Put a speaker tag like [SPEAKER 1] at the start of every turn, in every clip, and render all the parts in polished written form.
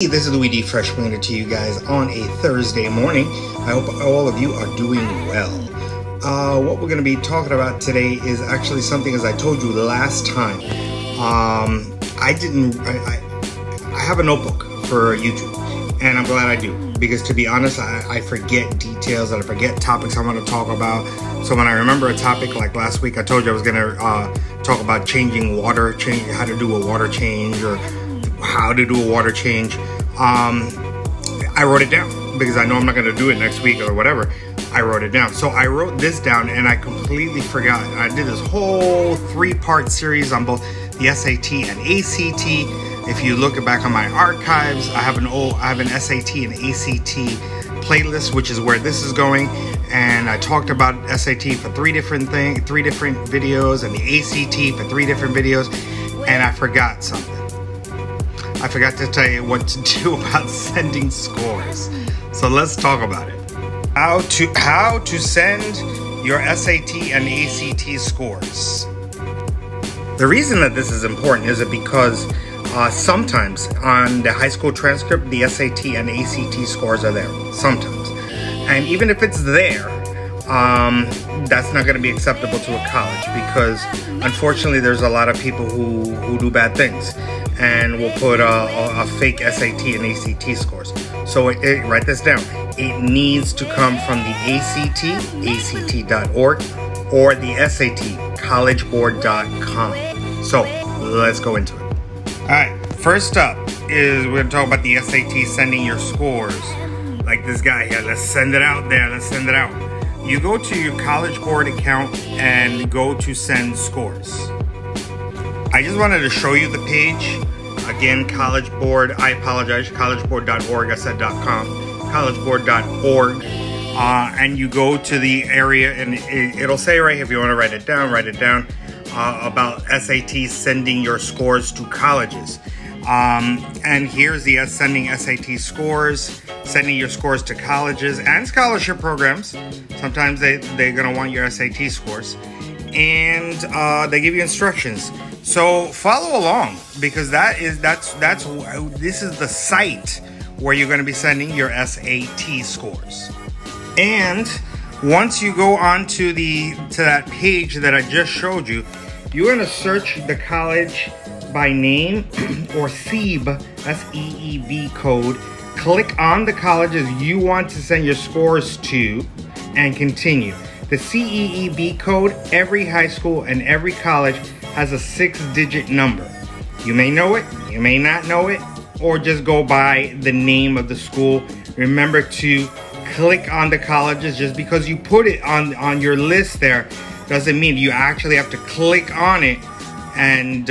[SPEAKER 1] Hey, this is Louis D. Fresh bringing it to you guys on a Thursday morning. I hope all of you are doing well. What we're going to be talking about today is actually something, as I told you last time. I have a notebook for YouTube, and I'm glad I do, because to be honest, I forget details and I forget topics I want to talk about. So when I remember a topic, like last week, I told you I was going to talk about how to do a water change, or how to do a water change. I wrote it down because I know I'm not going to do it next week or whatever. I wrote it down. So I wrote this down and I completely forgot. I did this whole 3-part series on both the SAT and ACT. If you look back on my archives, I have an SAT and ACT playlist, which is where this is going. And I talked about SAT for 3 different videos, and the ACT for 3 different videos. And I forgot something. I forgot to tell you what to do about sending scores. So let's talk about it. How to send your SAT and ACT scores. The reason that this is important is because sometimes on the high school transcript, the SAT and ACT scores are there. Sometimes. And even if it's there, that's not going to be acceptable to a college, because unfortunately there's a lot of people who do bad things and will put a fake SAT and ACT scores. So write this down. It needs to come from the ACT, ACT.org, or the SAT, collegeboard.com. So let's go into it. All right, first up is we're going to talk about the SAT sending your scores. Like this guy here, let's send it out there, let's send it out. You go to your College Board account and go to send scores. I just wanted to show you the page. Again, College Board, I apologize, collegeboard.org, I said .com, collegeboard.org. And you go to the area, and it'll say right here, if you want to write it down, about SAT sending your scores to colleges. And here's the sending SAT scores, sending your scores to colleges and scholarship programs. Sometimes they're going to want your SAT scores. And they give you instructions. So follow along, because this is the site where you're going to be sending your SAT scores. And once you go on to that page that I just showed you, you're going to search the college by name or SEEB, S-E-E-B code. Click on the colleges you want to send your scores to and continue. The CEEB code, every high school and every college has a 6-digit number. You may know it, you may not know it, or just go by the name of the school. Remember to click on the colleges. Just because you put it on your list there doesn't mean you actually have to click on it, and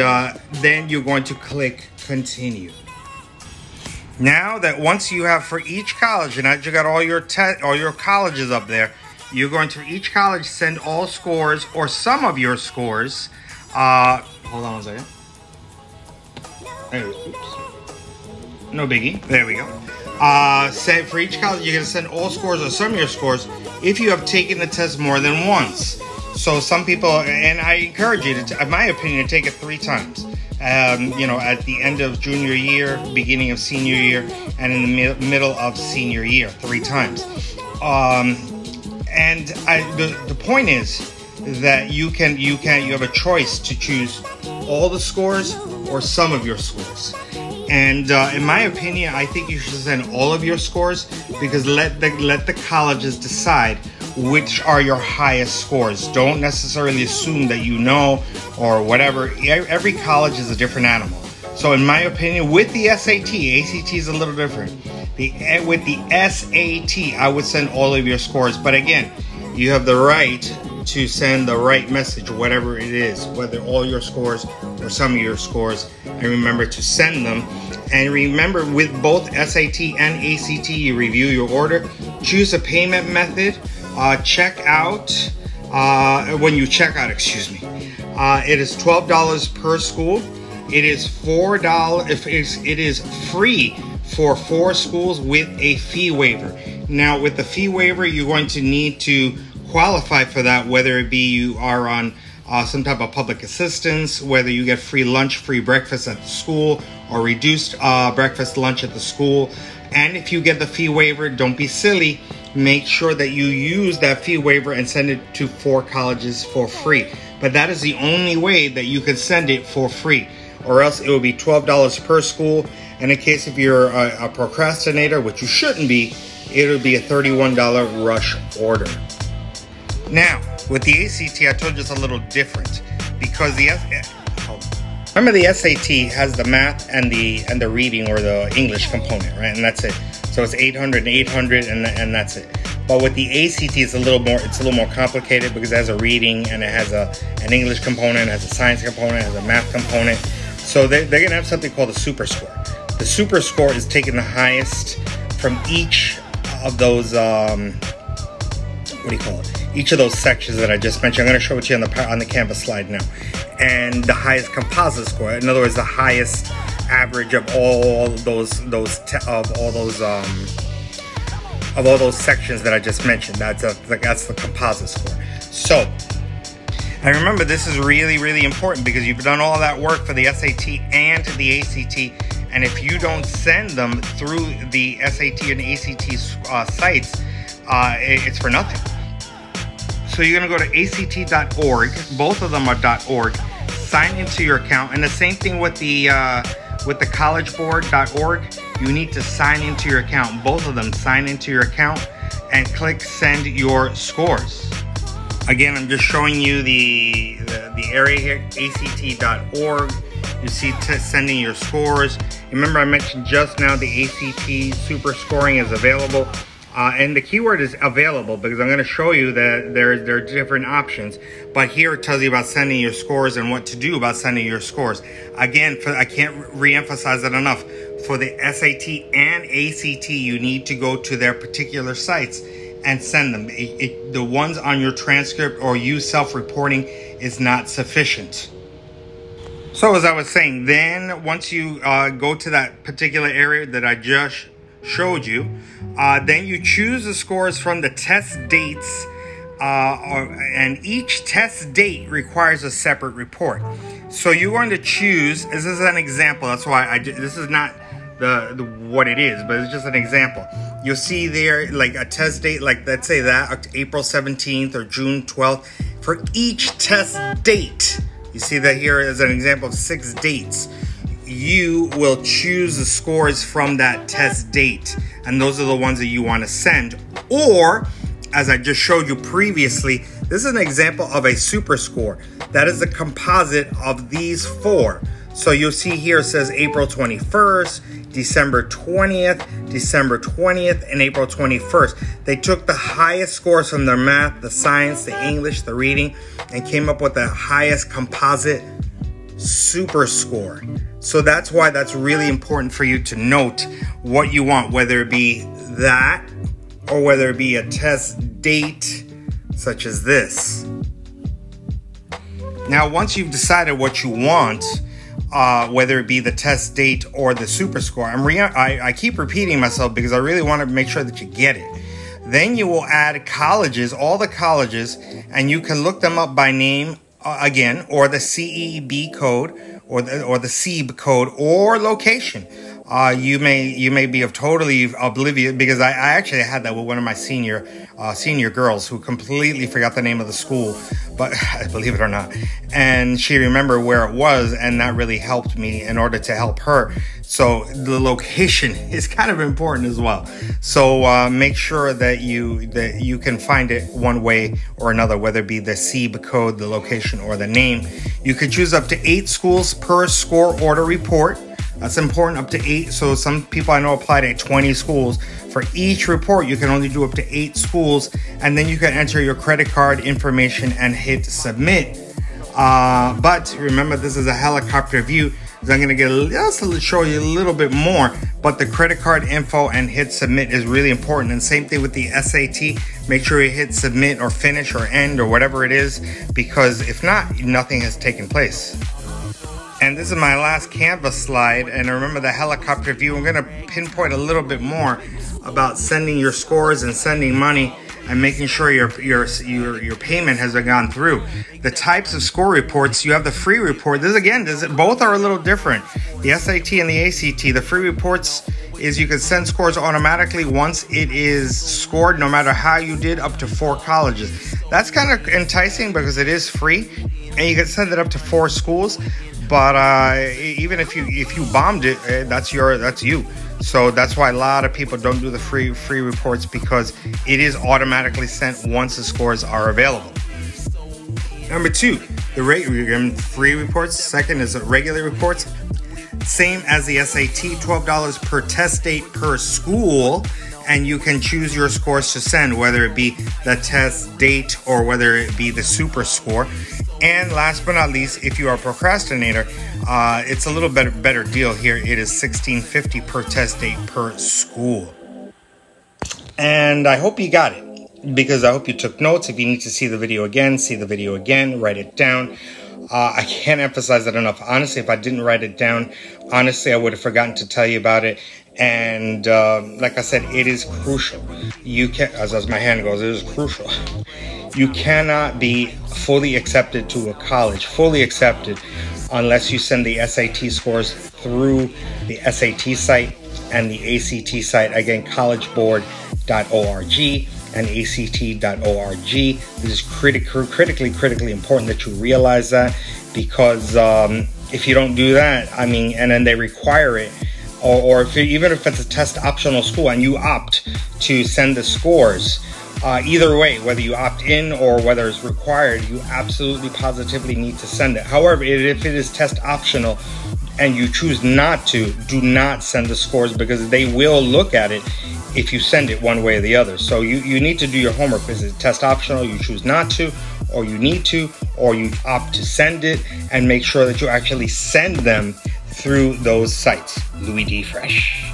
[SPEAKER 1] then you're going to click continue. Now that once you have for each college, and now you got all your colleges up there, you're going to each college send all scores or some of your scores. Hold on one second. Oops. No biggie. There we go. For each college, you're going to send all scores or some of your scores if you have taken the test more than once. So some people, and I encourage you to, in my opinion, take it 3 times. At the end of junior year, beginning of senior year, and in the middle of senior year, 3 times. And the point is that you have a choice to choose all the scores or some of your scores. And in my opinion, I think you should send all of your scores, because let the colleges decide which are your highest scores. Don't necessarily assume that you know or whatever. Every college is a different animal. So in my opinion, with the SAT, ACT is a little different. With the SAT, I would send all of your scores. But again, you have the right to send the right message, whatever it is, whether all your scores or some of your scores, and remember to send them. And remember, with both SAT and ACT, you review your order, choose a payment method, check out, when you check out, excuse me, it is $12 per school. It is $4, it is free for 4 schools with a fee waiver. Now, with the fee waiver, you're going to need to qualify for that, whether it be you are on some type of public assistance, whether you get free lunch, free breakfast at the school, or reduced breakfast, lunch at the school. And if you get the fee waiver, don't be silly. Make sure that you use that fee waiver and send it to 4 colleges for free. But that is the only way that you can send it for free, or else it will be $12 per school. And in case if you're a procrastinator, which you shouldn't be, it'll be a $31 rush order. Now, with the ACT, I told you it's a little different because remember the SAT has the math and the reading or the English component, right? And that's it. So it's 800 and 800, and that's it. But with the ACT, it's a little more complicated because it has a reading and it has an English component, it has a science component, it has a math component. So they're gonna have something called a super score. The super score is taking the highest from each of those each of those sections that I just mentioned. I'm going to show it to you on the Canvas slide now. And the highest composite score, in other words, the highest average of all those sections that I just mentioned. That's the composite score. So, and remember, this is really, really important because you've done all that work for the SAT and the ACT. And if you don't send them through the SAT and ACT sites, it's for nothing. So you're going to go to act.org. Both of them are .org. Sign into your account. And the same thing with the collegeboard.org. You need to sign into your account. Both of them, sign into your account and click send your scores. Again, I'm just showing you the area here, act.org. You see sending your scores. Remember I mentioned just now the ACT super scoring is available. And the keyword is available because I'm going to show you that there are different options. But here it tells you about sending your scores and what to do about sending your scores. Again, I can't re-emphasize it enough. For the SAT and ACT, you need to go to their particular sites and send them. The ones on your transcript or you self-reporting is not sufficient. So as I was saying, then once you go to that particular area that I just showed you, then you choose the scores from the test dates, and each test date requires a separate report. So you're going to choose, this is an example, that's why this is not what it is, but it's just an example. You'll see there like a test date, like let's say that April 17th or June 12th. For each test date, you see that here is an example of 6 dates. You will choose the scores from that test date, and those are the ones that you want to send. Or, as I just showed you previously, this is an example of a super score. That is the composite of these 4. So you'll see here it says April 21st, December 20th, December 20th, and April 21st. They took the highest scores from their math, the science, the English, the reading, and came up with the highest composite super score. So that's why that's really important for you to note what you want, whether it be that or whether it be a test date such as this. Now, once you've decided what you want, whether it be the test date or the super score, I keep repeating myself because I really want to make sure that you get it. Then you will add colleges, all the colleges, and you can look them up by name again, or the CEB code, or the CEB code, or location. You may be totally oblivious because I actually had that with one of my senior girls who completely forgot the name of the school, but believe it or not, and she remembered where it was, and that really helped me in order to help her. So the location is kind of important as well. So make sure that you can find it one way or another, whether it be the CEB code, the location, or the name. You could choose up to 8 schools per score order report. That's important, up to 8. So some people I know apply to 20 schools. For each report, you can only do up to 8 schools, and then you can enter your credit card information and hit submit. But remember, this is a helicopter view. So I'm going to just show you a little bit more, but the credit card info and hit submit is really important. And same thing with the SAT. Make sure you hit submit or finish or end or whatever it is, because if not, nothing has taken place. And this is my last Canvas slide. And remember the helicopter view. I'm going to pinpoint a little bit more about sending your scores and sending money. and making sure your payment has gone through. The types of score reports, you have the free report. Both are a little different. The SAT and the ACT, the free reports is you can send scores automatically once it is scored, no matter how you did, up to 4 colleges. That's kind of enticing because it is free, and you can send it up to 4 schools. But even if you bombed it, that's you. So that's why a lot of people don't do the free reports, because it is automatically sent once the scores are available. Number 2, the free reports. Second is the regular reports. Same as the SAT, $12 per test date per school, and you can choose your scores to send, whether it be the test date or whether it be the super score. And last but not least, if you are a procrastinator, it's a little better deal here. It is $16.50 per test date per school. And I hope you got it, because I hope you took notes. If you need to see the video again, write it down. I can't emphasize that enough. Honestly, if I didn't write it down, I would have forgotten to tell you about it. And like I said, it is crucial. You can, as my hand goes, it is crucial. You cannot be fully accepted to a college, unless you send the SAT scores through the SAT site and the ACT site. Again, collegeboard.org and act.org. This is critically important that you realize that, because if you don't do that, and then they require it, or even if it's a test optional school and you opt to send the scores, either way, whether you opt in or whether it's required, you absolutely positively need to send it. However, if it is test optional and you choose not to, do not send the scores, because they will look at it if you send it one way or the other. So you need to do your homework. Is it test optional, you choose not to, or you need to, or you opt to send it, and make sure that you actually send them through those sites. Louis D. Fresh.